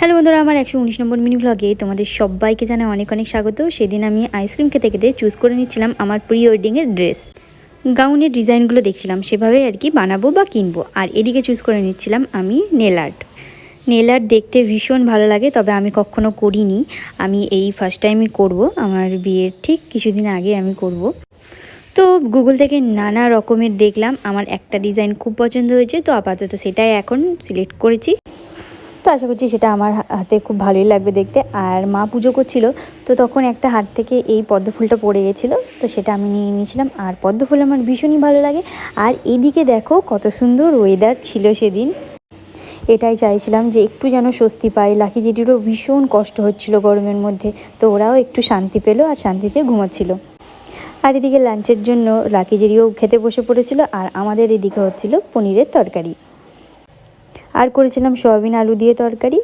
Hello বন্ধুরা, আমার 119 নম্বর mini ভ্লগে তোমাদের সবাইকে জানাই অনেক অনেক স্বাগত। সেদিন আমি আইসক্রিম খেতে খেতে চুজ করে নিচ্ছিলাম আমার প্রি ওয়েডিংয়ের ড্রেস। গাউনের ডিজাইনগুলো দেখছিলাম, সেভাবেই আর কি বানাবো বা কিনবো। আর এদিকে চুজ করে নিচ্ছিলাম আমি নেল আর্ট। নেল আর্ট দেখতে ভীষণ ভালো লাগে, তবে আমি কখনো করিনি। আমি এই ফার্স্ট টাইমই করব, আমার বিয়ের ঠিক কিছুদিন আগে আমি করব। তো গুগল থেকে নানা রকমের দেখলাম, আমার একটা ডিজাইন খুব পছন্দ হয়েছে, তো আপাতত সেটাই এখন সিলেক্ট করেছি। তো আশা করছি সেটা আমার হাতে খুব ভালোই লাগবে দেখতে। আর মা পুজো করছিল, তো তখন একটা হাত থেকে এই পদ্ম ফুলটা পড়ে গেছিলো, তো সেটা আমি নিয়ে নিয়েছিলাম। আর পদ্ম ফুল আমার ভীষণই ভালো লাগে। আর এদিকে দেখো কত সুন্দর ওয়েদার ছিল সেদিন। এটাই চাইছিলাম যে একটু যেন স্বস্তি পাই। লাকি জেঠিরও ভীষণ কষ্ট হচ্ছিল গরমের মধ্যে, তো ওরাও একটু শান্তি পেলো আর শান্তিতে ঘুমাচ্ছিল। আর এদিকে লাঞ্চের জন্য লাকি জেঠিও খেতে বসে পড়েছিল, আর আমাদের এদিকে হচ্ছিল পনিরের তরকারি, আর করেছিলাম সয়াবিন আলু দিয়ে তরকারি।